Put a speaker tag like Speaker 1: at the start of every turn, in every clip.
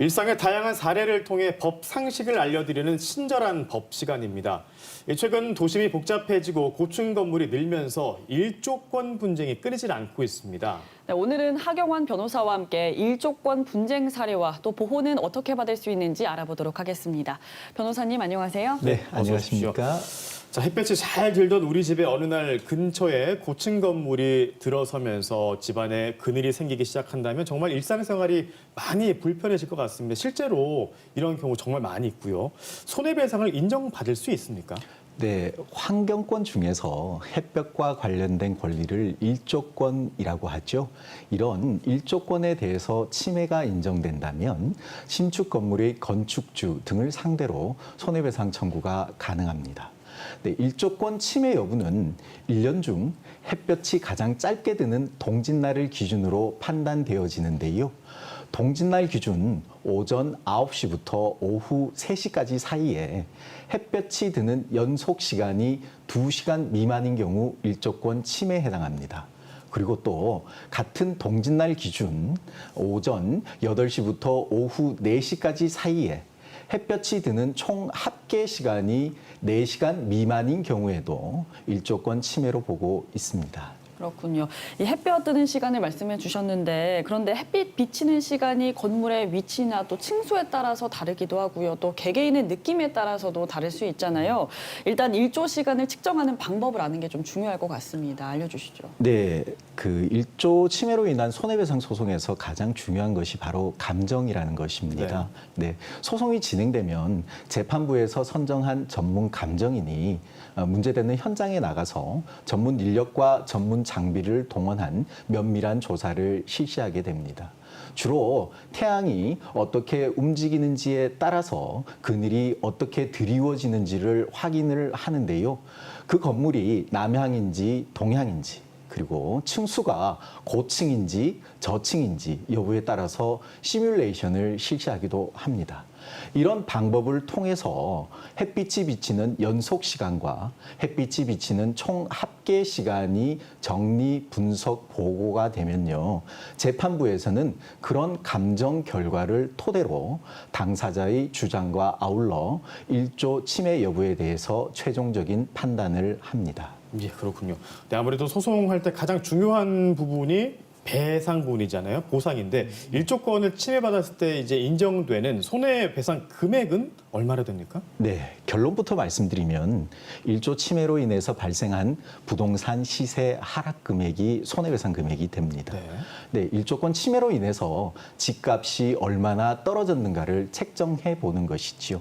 Speaker 1: 일상의 다양한 사례를 통해 법 상식을 알려드리는 친절한 법 시간입니다. 최근 도심이 복잡해지고 고층 건물이 늘면서 일조권 분쟁이 끊이질 않고 있습니다.
Speaker 2: 네, 오늘은 하경환 변호사와 함께 일조권 분쟁 사례와 또 보호는 어떻게 받을 수 있는지 알아보도록 하겠습니다. 변호사님 안녕하세요.
Speaker 3: 네, 안녕하십니까.
Speaker 1: 자, 햇볕이 잘 들던 우리 집에 어느 날 근처에 고층 건물이 들어서면서 집안에 그늘이 생기기 시작한다면 정말 일상생활이 많이 불편해질 것 같습니다. 실제로 이런 경우 정말 많이 있고요. 손해배상을 인정받을 수 있습니까?
Speaker 3: 네, 환경권 중에서 햇볕과 관련된 권리를 일조권이라고 하죠. 이런 일조권에 대해서 침해가 인정된다면 신축 건물의 건축주 등을 상대로 손해배상 청구가 가능합니다. 네, 일조권 침해 여부는 1년 중 햇볕이 가장 짧게 드는 동짓날을 기준으로 판단되어지는데요. 동짓날 기준 오전 9시부터 오후 3시까지 사이에 햇볕이 드는 연속 시간이 2시간 미만인 경우 일조권 침해에 해당합니다. 그리고 또 같은 동짓날 기준 오전 8시부터 오후 4시까지 사이에 햇볕이 드는 총 합계 시간이 4시간 미만인 경우에도 일조권 침해로 보고 있습니다.
Speaker 2: 그렇군요. 이 햇볕 뜨는 시간을 말씀해 주셨는데 그런데 햇빛 비치는 시간이 건물의 위치나 또 층수에 따라서 다르기도 하고요. 또 개개인의 느낌에 따라서도 다를 수 있잖아요. 일단 일조 시간을 측정하는 방법을 아는 게 좀 중요할 것 같습니다. 알려주시죠.
Speaker 3: 네, 그 일조 침해로 인한 손해배상 소송에서 가장 중요한 것이 바로 감정이라는 것입니다. 네, 소송이 진행되면 재판부에서 선정한 전문 감정인이 문제되는 현장에 나가서 전문 인력과 전문 장비를 동원한 면밀한 조사를 실시하게 됩니다. 주로 태양이 어떻게 움직이는지에 따라서 그늘이 어떻게 드리워지는지를 확인을 하는데요. 그 건물이 남향인지 동향인지 그리고 층수가 고층인지 저층인지 여부에 따라서 시뮬레이션을 실시하기도 합니다. 이런 방법을 통해서 햇빛이 비치는 연속 시간과 햇빛이 비치는 총 합계 시간이 정리, 분석, 보고가 되면요. 재판부에서는 그런 감정 결과를 토대로 당사자의 주장과 아울러 일조 침해 여부에 대해서 최종적인 판단을 합니다.
Speaker 1: 예, 그렇군요. 네, 아무래도 소송할 때 가장 중요한 부분이 배상 부분이잖아요. 보상인데 일조권을 침해받았을 때 이제 인정되는 손해배상 금액은 얼마나 됩니까?
Speaker 3: 네, 결론부터 말씀드리면 일조 침해로 인해서 발생한 부동산 시세 하락 금액이 손해배상 금액이 됩니다. 네, 일조권 침해로 인해서 집값이 얼마나 떨어졌는가를 책정해 보는 것이지요.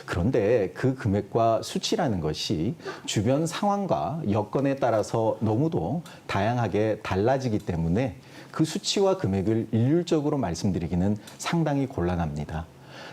Speaker 3: 그런데 그 금액과 수치라는 것이 주변 상황과 여건에 따라서 너무도 다양하게 달라지기 때문에 그 수치와 금액을 일률적으로 말씀드리기는 상당히 곤란합니다.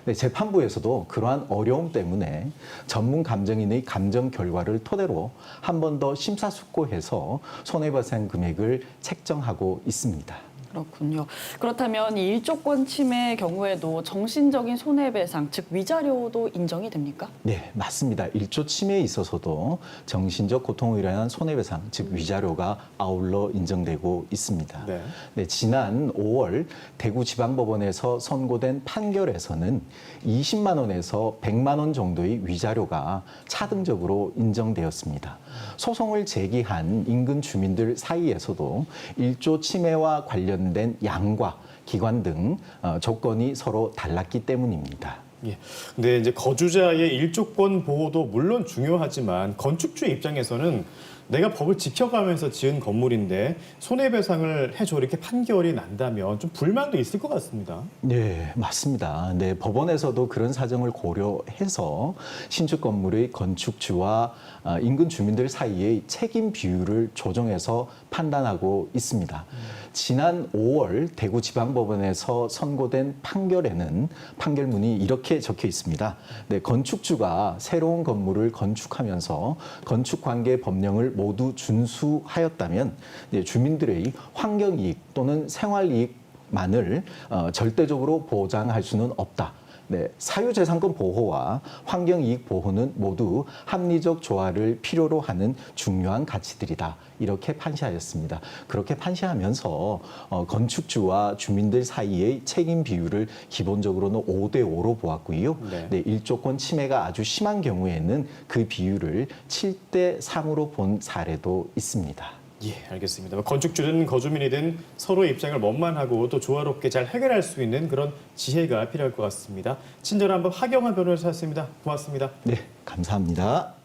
Speaker 3: 네, 재판부에서도 그러한 어려움 때문에 전문 감정인의 감정 결과를 토대로 한 번 더 심사숙고해서 손해배상 금액을 책정하고 있습니다.
Speaker 2: 그렇군요. 그렇다면 이 일조권 침해의 경우에도 정신적인 손해배상, 즉 위자료도 인정이 됩니까?
Speaker 3: 네, 맞습니다. 일조 침해에 있어서도 정신적 고통으로 인한 손해배상, 즉 위자료가 아울러 인정되고 있습니다. 네, 지난 5월 대구지방법원에서 선고된 판결에서는 20만 원에서 100만 원 정도의 위자료가 차등적으로 인정되었습니다. 소송을 제기한 인근 주민들 사이에서도 일조 침해와 관련된 양과 기관 등 조건이 서로 달랐기 때문입니다.
Speaker 1: 예. 근데 이제 거주자의 일조권 보호도 물론 중요하지만 건축주의 입장에서는 내가 법을 지켜가면서 지은 건물인데 손해배상을 해줘 이렇게 판결이 난다면 좀 불만도 있을 것 같습니다.
Speaker 3: 네, 맞습니다. 네, 법원에서도 그런 사정을 고려해서 신축 건물의 건축주와 인근 주민들 사이의 책임 비율을 조정해서 판단하고 있습니다. 지난 5월 대구지방법원에서 선고된 판결에는 판결문이 이렇게 적혀 있습니다. 네, 건축주가 새로운 건물을 건축하면서 건축관계 법령을 모두 준수하였다면 주민들의 환경이익 또는 생활이익만을 절대적으로 보장할 수는 없다. 네, 사유재산권 보호와 환경이익 보호는 모두 합리적 조화를 필요로 하는 중요한 가치들이다. 이렇게 판시하였습니다. 그렇게 판시하면서 건축주와 주민들 사이의 책임 비율을 기본적으로는 5대5로 보았고요. 네, 일조권 침해가 아주 심한 경우에는 그 비율을 7대3으로 본 사례도 있습니다.
Speaker 1: 예, 알겠습니다. 건축주든 거주민이든 서로의 입장을 원만하고 또 조화롭게 잘 해결할 수 있는 그런 지혜가 필요할 것 같습니다. 친절한 법 하경환 변호사였습니다. 고맙습니다.
Speaker 3: 네, 감사합니다.